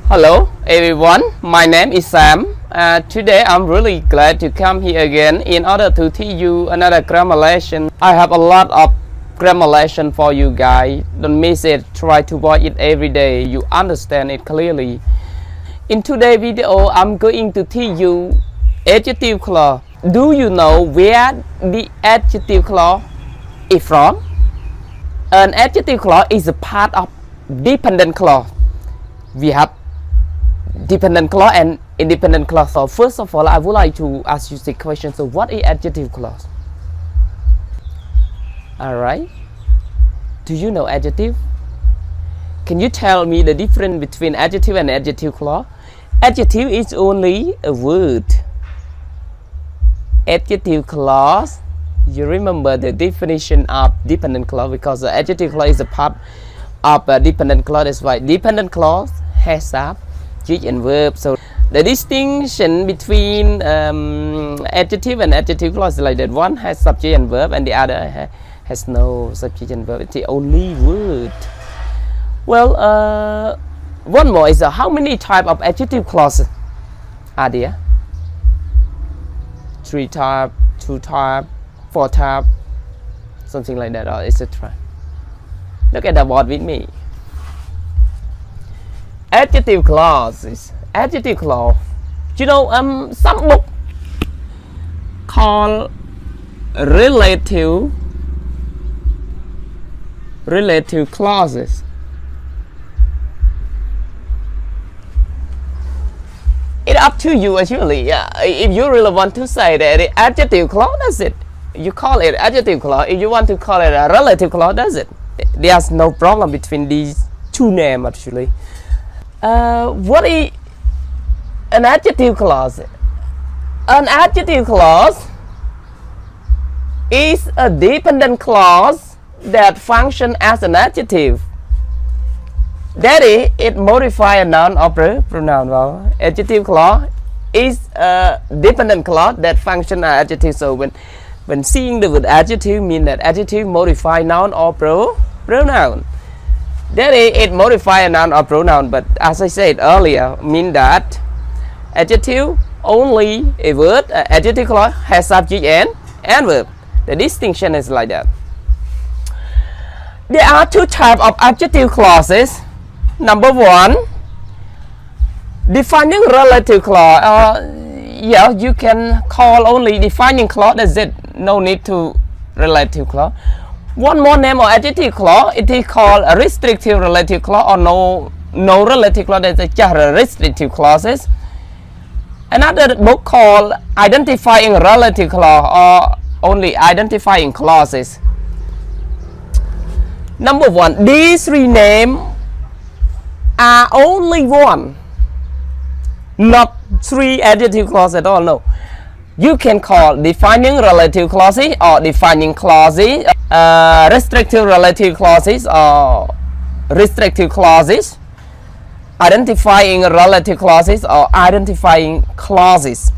Hello everyone, my name is Sam. Today I'm really glad to come here again in order to teach you another grammar lesson. I have a lot of grammar lesson for you guys. Don't miss it, try to watch it every day. You understand it clearly. In today's video, I'm going to teach you adjective clause. Do you know where the adjective clause is from? An adjective clause is a part of dependent clause. We have dependent clause and independent clause. So first of all, I would like to ask you the question. So what is adjective clause? Alright. Do you know adjective? Can you tell me the difference between adjective and adjective clause? Adjective is only a word. Adjective clause, you remember the definition of dependent clause because the adjective clause is a part of a dependent clause. That's why dependent clause has subject and verb. So the distinction between adjective and adjective clause is like that. One has subject and verb and the other has no subject and verb. It's the only word. Well, one more is how many types of adjective clauses are there? 3 types, 2 types, 4 types, something like that, or etc. Look at the board with me. Adjective clauses. Adjective clause. You know, some book called relative clauses. It's up to you actually. If you really want to say that the adjective clause, that's it. You call it adjective clause. If you want to call it a relative clause, that's it. There's no problem between these two names actually. What is an adjective clause? An adjective clause is a dependent clause that functions as an adjective. That is, it modifies a noun or pronoun. Well, adjective clause is a dependent clause that functions as adjective. So when seeing the word adjective, mean that adjective modify noun or pronoun. That is, it modifies a noun or pronoun. But as I said earlier, mean that adjective only a word. Adjective clause has subject and verb. The distinction is like that. There are 2 types of adjective clauses. Number 1, defining relative clause. Yeah, you can call only defining clause. That's it. No need to relative clause. One more name of adjective clause. It is called a restrictive relative clause or no relative clause. That's just restrictive clauses. Another book called identifying relative clause or only identifying clauses. Number 1, these 3 names are only one, not 3 adjective clauses at all. No, you can call defining relative clauses or defining clauses, restrictive relative clauses or restrictive clauses, identifying relative clauses or identifying clauses.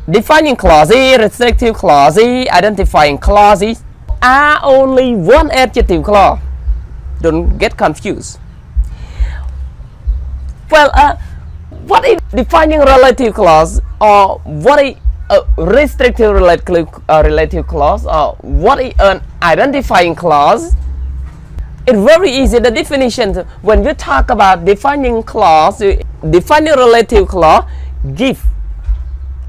Defining clauses, restrictive clauses, identifying clauses are only one adjective clause. Don't get confused. Well, what is defining relative clause or what is a restrictive relative clause or what is an identifying clause? It's very easy. The definition when you talk about defining clause, defining relative clause give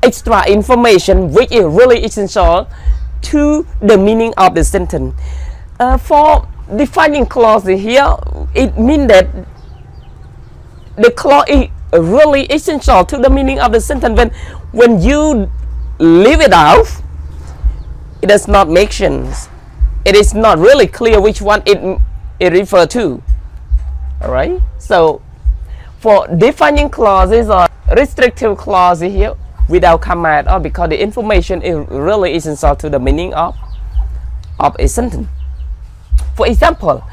extra information which is really essential to the meaning of the sentence. For defining clause here, it means that the clause is really essential to the meaning of the sentence. When you leave it out, it does not make sense. It is not really clear which one it refers to. Alright, so for defining clauses or restrictive clauses here without comma or because the information is really essential to the meaning of a sentence. For example,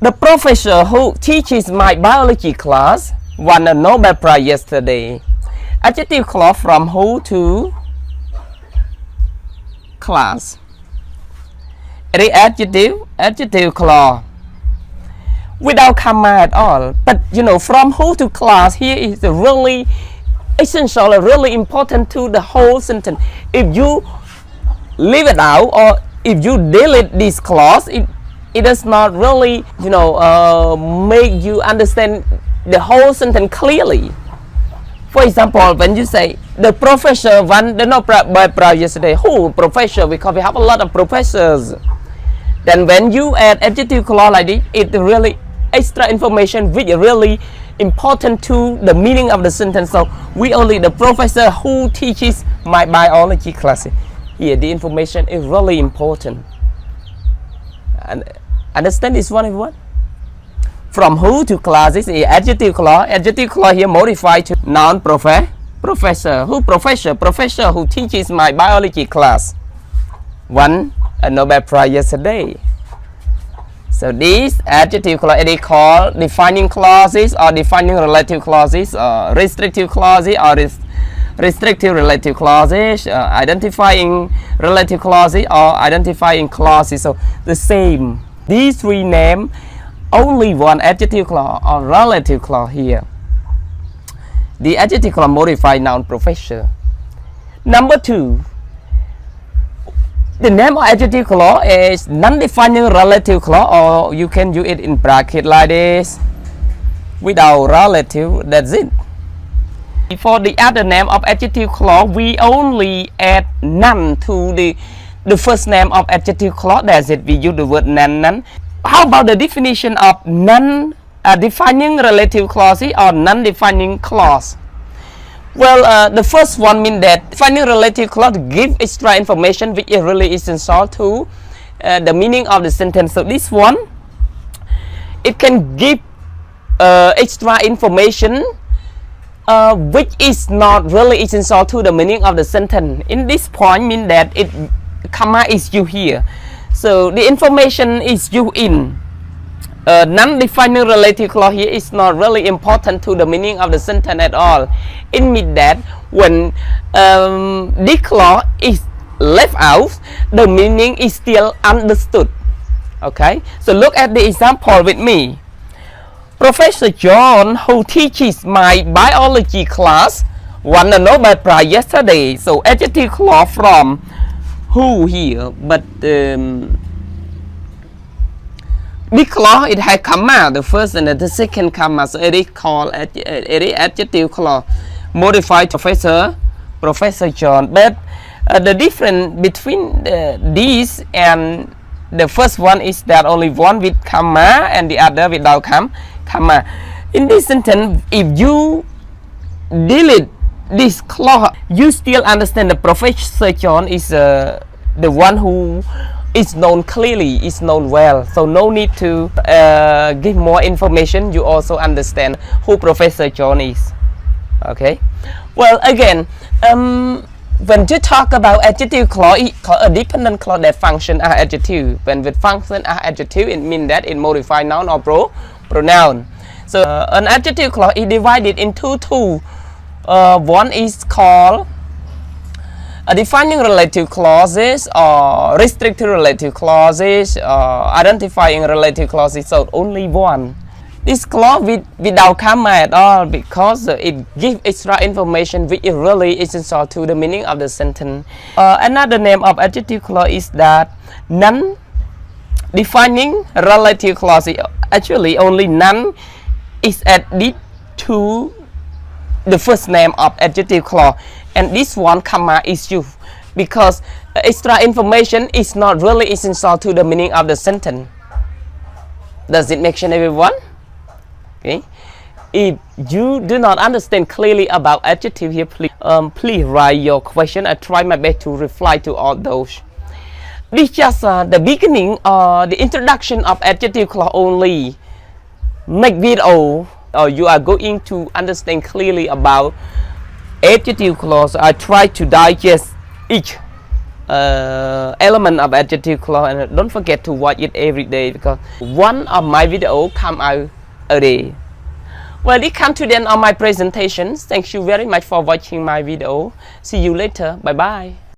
the professor who teaches my biology class won a Nobel Prize yesterday. Adjective clause from who to class. It is adjective clause. without comma at all. But you know, from who to class here is really essential, really important to the whole sentence. If you leave it out or if you delete this clause, it does not really, you know, make you understand the whole sentence clearly. For example, when you say the professor won the Nobel Prize yesterday, who professor? Because we have a lot of professors. Then when you add adjective clause like this, it really extra information which is really important to the meaning of the sentence. So we only the professor who teaches my biology class. Here the information is really important. And understand this one, everyone? From who to class is the adjective clause. Adjective clause here modified to noun professor. Who professor? Professor who teaches my biology class won a Nobel Prize yesterday. So these adjective clauses they call defining clauses or defining relative clauses, restrictive clauses or restrictive relative clauses, identifying relative clauses or identifying clauses. So the same. These three names, only one adjective clause or relative clause here. The adjective clause modify noun professor. Number two, the name of adjective clause is non-defining relative clause, or you can use it in bracket like this. Without relative, that's it. For the other name of adjective clause, we only add none to the first name of adjective clause. That's it. We use the word none. How about the definition of non-defining relative clause or non-defining clause? Well, the first one means that defining relative clause give extra information which is really essential to the meaning of the sentence. So this one, it can give extra information which is not really essential to the meaning of the sentence. In this point, mean that it comma is used here. So the information is used in non-defining relative clause here is not really important to the meaning of the sentence at all. It means that when this clause is left out, the meaning is still understood. Okay, so look at the example with me. Professor John, who teaches my biology class, won the Nobel Prize yesterday. So adjective clause from who here, but this clause it has comma, the first and the second comma, so it is called adjective clause modified Professor John. But the difference between these and the first one is that only one with comma and the other without comma. In this sentence, if you delete this clause, you still understand the Professor John is the one who is known clearly, is known well. So no need to give more information. You also understand who Professor John is. Okay. Well, again, when you talk about adjective clause, a dependent clause that function as adjective. When it function as adjective, it means that it modifies noun or pronoun. So an adjective clause is divided into two. One is called defining relative clauses or restrictive relative clauses or identifying relative clauses. So only one. This clause without comma at all, because it gives extra information which is really essential to the meaning of the sentence. Another name of adjective clause is that non-defining relative clause. Actually, only none is added to the first name of adjective clause, and this one comma is used because extra information is not really essential to the meaning of the sentence. Does it make sense, everyone? Okay. If you do not understand clearly about adjective here, please write your question. I try my best to reply to all those. This is just the beginning or the introduction of adjective clause only. Next video, you are going to understand clearly about adjective clause. I try to digest each element of adjective clause, and don't forget to watch it every day because one of my videos come out a day. Well, it comes to the end of my presentation. Thank you very much for watching my video. See you later. Bye bye.